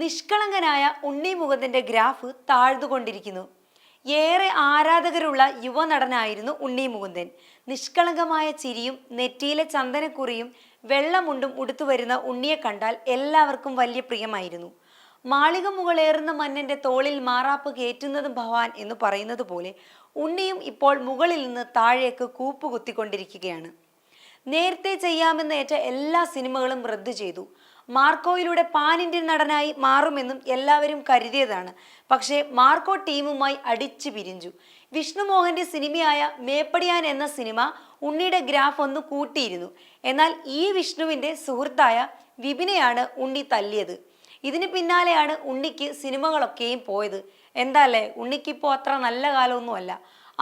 നിഷ്കളങ്കനായ ഉണ്ണി മുകുന്ദന്റെ graph താഴ്ന്നുകൊണ്ടിരിക്കുന്നു. ഏറെ ആരാധകരുള്ള യുവനടനായിരുന്നു ഉണ്ണി മുകുന്ദൻ. നിഷ്കളങ്കമായ ചിരിയും നെറ്റിയിലെ ചന്ദനക്കുറിയും വെള്ളമുണ്ടും ഉടുത്തുവരുന്ന ഉണ്ണിയെ കണ്ടാൽ എല്ലാവർക്കും വലിയ പ്രിയമായിരുന്നു. മാളിക മുകളേറുന്ന മന്നന്റെ തോളിൽ മാറാപ്പ് കയറ്റുന്നതും ഭവാൻ എന്ന് പറയുന്നത് പോലെ ഉണ്ണിയും ഇപ്പോൾ മുകളിൽ നിന്ന് താഴേക്ക് കൂപ്പുകുത്തിക്കൊണ്ടിരിക്കുകയാണ്. നേരത്തെ ചെയ്യാമെന്ന് ഏറ്റ എല്ലാ സിനിമകളും റദ്ദു ചെയ്തു. മാർക്കോയിലൂടെ പാൻ ഇന്ത്യൻ നടനായി മാറുമെന്നും എല്ലാവരും കരുതിയതാണ്. പക്ഷേ മാർക്കോ ടീമുമായി അടിച്ചു പിരിഞ്ഞു. വിഷ്ണുമോഹന്റെ സിനിമയായ മേപ്പടിയാൻ എന്ന സിനിമ ഉണ്ണിയുടെ ഗ്രാഫ് ഒന്ന് കൂട്ടിയിരുന്നു. എന്നാൽ ഈ വിഷ്ണുവിന്റെ സുഹൃത്തായ വിപിനെയാണ് ഉണ്ണി തല്ലിയത്. ഇതിന് പിന്നാലെയാണ് ഉണ്ണിക്ക് സിനിമകളൊക്കെയും പോയത്. എന്താല്ലേ, ഉണ്ണിക്കിപ്പോൾ അത്ര നല്ല കാലമൊന്നുമല്ല.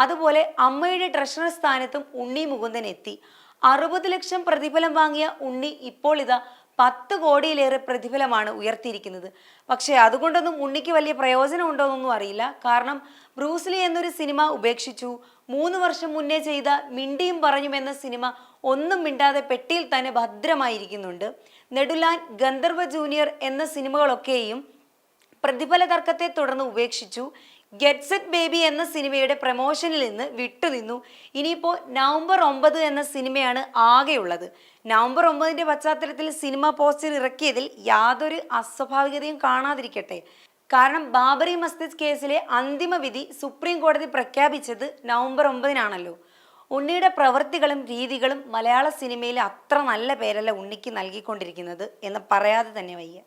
അതുപോലെ അമ്മയുടെ ട്രഷറർ സ്ഥാനത്തും ഉണ്ണി മുകുന്ദൻ എത്തി. 60 ലക്ഷം പ്രതിഫലം വാങ്ങിയ ഉണ്ണി ഇപ്പോൾ ഇതാ 10 കോടിയിലേറെ പ്രതിഫലമാണ് ഉയർത്തിയിരിക്കുന്നത്. പക്ഷേ അതുകൊണ്ടൊന്നും ഉണ്ണിക്ക് വലിയ പ്രയോജനം ഉണ്ടോയെന്നൊന്നും അറിയില്ല. കാരണം ബ്രൂസ്ലി എന്നൊരു സിനിമ ഉപേക്ഷിച്ചു. 3 വർഷം മുന്നേ ചെയ്ത മിണ്ടിയും പറഞ്ഞും എന്ന സിനിമ ഒന്നും മിണ്ടാതെ പെട്ടിയിൽ തന്നെ ഭദ്രമായിരിക്കുന്നുണ്ട്. നെടുലാൻ, ഗന്ധർവ ജൂനിയർ എന്ന സിനിമകളൊക്കെയും പ്രതിഫല തർക്കത്തെ തുടർന്ന് ഉപേക്ഷിച്ചു. ഗെറ്റ് സെറ്റ് ബേബി എന്ന സിനിമയുടെ പ്രമോഷനിൽ നിന്ന് വിട്ടുനിന്നു. ഇനിയിപ്പോൾ നവംബർ 9 എന്ന സിനിമയാണ് ആകെയുള്ളത്. നവംബർ 9ന്റെ പശ്ചാത്തലത്തിൽ സിനിമ പോസ്റ്റർ ഇറക്കിയതിൽ യാതൊരു അസ്വാഭാവികതയും കാണാതിരിക്കട്ടെ. കാരണം ബാബറി മസ്ജിദ് കേസിലെ അന്തിമ വിധി സുപ്രീം കോടതി പ്രഖ്യാപിച്ചത് നവംബർ 9നാണല്ലോ. ഉണ്ണിയുടെ പ്രവൃത്തികളും രീതികളും മലയാള സിനിമയിൽ അത്ര നല്ല പേരല്ല ഉണ്ണിക്ക് നൽകിക്കൊണ്ടിരിക്കുന്നത് എന്ന് പറയാതെ തന്നെ വയ്യ.